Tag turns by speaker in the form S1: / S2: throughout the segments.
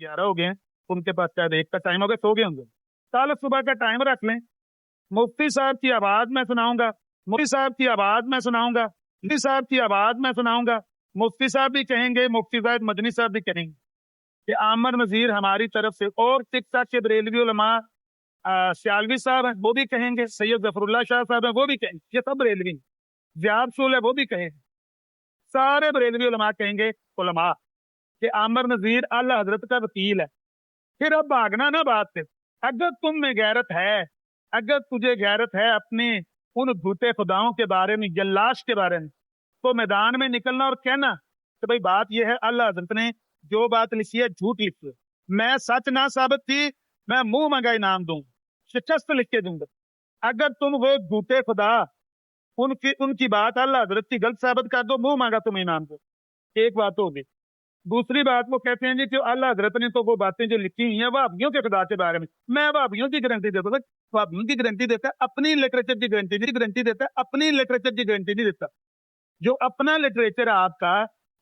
S1: 11 हो गए हैं, उनके पास शायद 1 का टाइम हो गया, सो गए होंगे। कल सुबह का टाइम रख लें, मुफ्ती साहब की आवाज में सुनाऊंगा, मुफ्ती साहब की आवाज में सुनाऊंगा, मुफ्ती साहब की आवाज में सुनाऊंगा। मुफ्ती साहब भी कहेंगे, मुफ्ती साहब मदनी साहब भी कहेंगे कि आमर नजीर हमारी तरफ से, और टिक टाक के बरेलवी उलमा सियालवी साहब हैं वो भी कहेंगे, सैयद जफरुल्लाह शाह साहब हैं वो भी कहेंगे, ये सब बरेलवी। जियाद सूल है वो भी कहेंगे, सारे बरेलवी उलमा कहेंगे उलमा कि आमर नजीर अल्लाह हजरत का वकील है। फिर अब भागना ना बात से। अगर तुम में गैरत है, अगर तुझे गैरत है अपने उन झूठे खुदाओं के बारे में, जल्लाश के बारे में, तो मैदान में निकलना और कहना कि भाई बात यह है, अल्लाह हजरत ने जो बात लिखी है झूठ लिखी है, मैं सच ना साबित थी, मैं मुंह मंगा इनाम दूंगा, शिकस्त लिख के दूंगा। अगर तुम वो झूठे खुदा उनकी बात अल्लाह हजरत की गलत साबित कर दो, मुंह मांगा तुम इनाम दो, एक बात होगी। दूसरी बात वो कहते हैं जी कि अल्लाह हजरत ने तो वो बातें जो लिखी हुई हैं वहाबियों के खुदा के बारे में, मैं वहाबियों की गारंटी देता हूँ। वहाबियों की गारंटी देता है, अपनी लिटरेचर की गारंटी देता है, अपनी लिटरेचर की गारंटी नहीं देता। जो अपना लिटरेचर है आपका,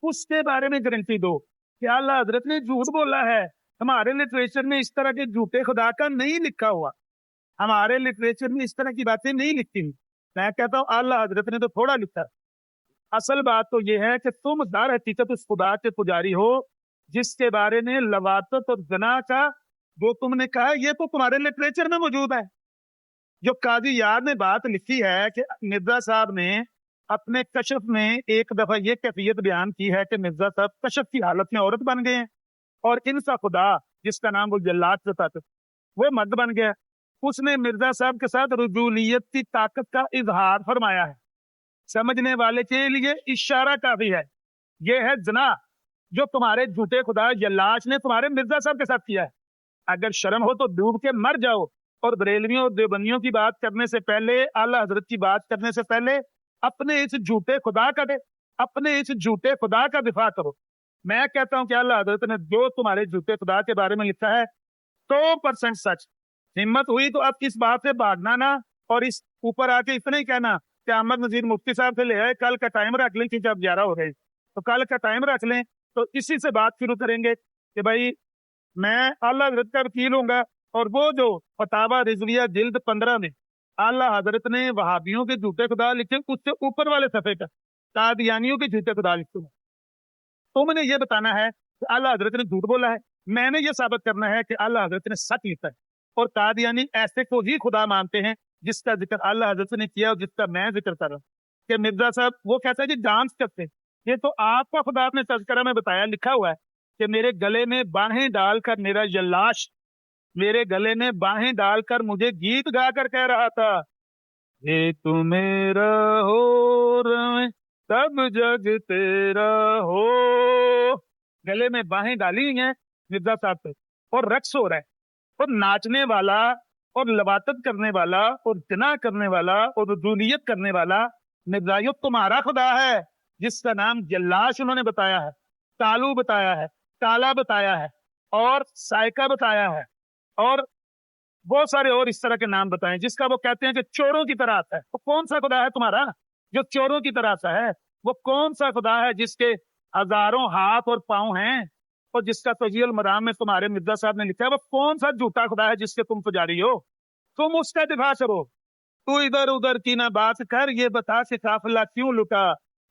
S1: उसके बारे में गारंटी दो कि अल्लाह हजरत ने झूठ बोला है। हमारे लिटरेचर में इस तरह के झूठे खुदा का नहीं लिखा हुआ, हमारे लिटरेचर में इस तरह की बातें नहीं लिखती। मैं कहता हूँ अल्लाह हजरत ने तो थोड़ा लिखा। असल बात तो यह है कि तुम दर हकीकत उस खुदा के पुजारी हो जिसके बारे में लवातत और जना का जो तुमने कहा, ये तो तुम्हारे लिटरेचर में मौजूद है। जो काजी याद ने बात लिखी है कि मिर्जा साहब ने अपने कशफ में एक दफा ये कैफियत बयान की है कि मिर्जा साहब कशफ की हालत में औरत बन गए हैं और इनसा खुदा जिसका नाम वो जल्लाद था वो मर्द बन गया। उसने मिर्जा साहब के साथ रुजूलियत की ताकत का इजहार फरमाया है। समझने वाले के लिए इशारा काफी है। यह है जना जो तुम्हारे झूठे खुदा जल्लाश ने तुम्हारे मिर्जा साहब के साथ किया है। अगर शर्म हो तो डूब के मर जाओ और बरेलवियों और देवबंदियों की बात करने से पहले, आला हजरत की बात करने से पहले अपने इस झूठे खुदा का अपने इस झूठे खुदा का दिफा करो। मैं कहता हूं कि अल्लाह हजरत ने जो तुम्हारे झूठे खुदा के बारे में लिखा है 100% सच। हिम्मत हुई तो अब इस बात से भागना ना, और इस ऊपर आके इतना ही कहना कि अहमद नजीर मुफ्ती साहब से ले आए, कल का टाइम रख लें, क्योंकि अब 11 हो गए तो कल का टाइम रख लें, तो इसी से बात शुरू करेंगे कि भाई मैं अल्लाह हजरत का वकील हूँगा। और वो जो फतावा रिजविया जिल्द 15 में अल्लाह हजरत ने वहाबियों के झूठे खुदा लिखे, उससे ऊपर वाले सफे का कादियानियों के झूठे खुदा लिखे। तुमने ये बताना है कि अल्लाह हजरत ने झूठ बोला है, मैंने ये साबित करना है कि अल्लाह हजरत ने सच लिखा है। और कादियानी ऐसे को ही खुदा मानते हैं जिसका जिक्र अल्लाह हजरत ने किया और जिसका मैं जिक्र कर रहा हूँ। कि मिर्जा साहब वो कहता है जी डांस करते, ये तो आपका खुदा ने तज़किरा में बताया, लिखा हुआ है कि मेरे गले में बाहें डालकर मेरा जल्लाश मेरे गले में बाहें डालकर मुझे गीत गाकर कह रहा था, ये तू मेरा हो रहे सब जग तेरा हो। गले में बाहें डाली हुई हैं मिर्जा साहब पे, और रक्स हो रहा है, और नाचने वाला और लवातत करने वाला और जना करने वाला और रुजूलियत करने वाला मिर्जायुब तुम्हारा खुदा है जिसका नाम जल्लाश उन्होंने बताया है, तालू बताया है, ताला बताया है, और साइका बताया है, और बहुत सारे और इस तरह के नाम बताए, जिसका वो कहते हैं कि चोरों की तरह आता है। वो कौन सा खुदा है तुम्हारा जो चोरों की तरह सा है? वो कौन सा खुदा है जिसके हजारों हाथ और पांव हैं और जिसका तजील मराम में तुम्हारे मिर्जा साहब ने लिखा है? वो कौन सा झूठा खुदा है जिसके तुम पुजारी हो? तुम उसका दिफा करो। तू इधर उधर की ना बात कर, ये बता कि काफिला क्यों लुटा,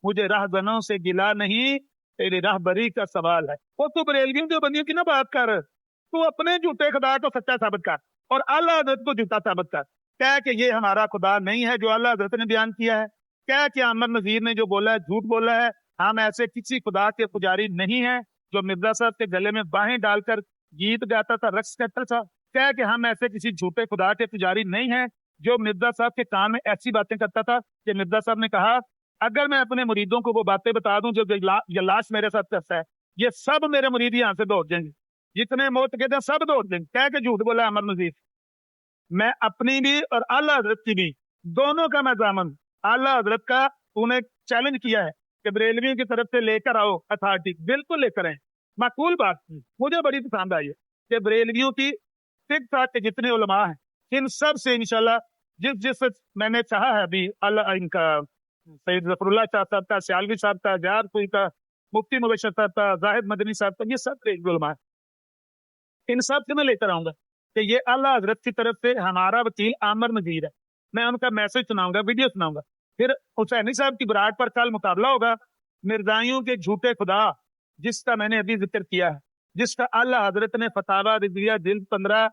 S1: मुझे राहबरों से गिला नहीं, तेरी राहबरी का सवाल है। वो तू बरेलवियों जो बंदियों की ना बात कर, तू अपने झूठे खुदा को सच्चा साबित कर और अल्लाह हजरत को झूठा साबित कर। क्या कि ये हमारा खुदा नहीं है जो अल्लाह हजरत ने बयान किया है? क्या कि अहमद नजीर ने जो बोला है झूठ बोला है? हम ऐसे किसी खुदा के पुजारी नहीं है जो मिर्जा साहब के गले में बाहें डालकर गीत गाता था, रक्स करता था। क्या कि हम ऐसे किसी झूठे खुदा के पुजारी नहीं है जो मिर्जा साहब के कान में ऐसी बातें करता था कि मिर्जा साहब ने कहा अगर मैं अपने मुरीदों को वो बातें बता दूं जो जल्लाश मेरे साथ करता है, ये सब मेरे मुरीद यहाँ से दौड़ जाएंगे, जितने मौत कहते हैं सब दौड़ देंगे। कह के झूठ बोला अमर नजीर। मैं अपनी भी और आला हजरत की भी, दोनों का मैं जामन। आला हजरत का तूने चैलेंज किया है कि बरेलवियों की तरफ से लेकर आओ अथॉरिटी, बिल्कुल लेकर आए, माकूल बात थी, मुझे बड़ी पसंद आई है कि बरेलवियों की ठीक ठाक के जितने उलमा हैं इन सब से इंशाल्लाह जिस जिस मैंने चाहा है अभी, अल्लाह इनका सैयद जफरुल्लाह शाह साहब का, सियालवी साहब का, जार कोई का, मुफ्ती मुबशर साहब का, जाहिद मदनी साहब का, ये सब बरेलवी उलमा है। ان سب سے میں لیتا رہوں گا کہ یہ اعلیٰ حضرت کی طرف سے ہمارا وکیل عامر نذیر ہے، میں ان کا میسج سناؤں گا، ویڈیو سناؤں گا. پھر حسینی صاحب کی براٹ پر کل مقابلہ ہوگا مرزائیوں کے جھوٹے خدا، جس کا میں نے ابھی ذکر کیا ہے، جس کا اعلیٰ حضرت نے فتاوی رضویہ جلد 15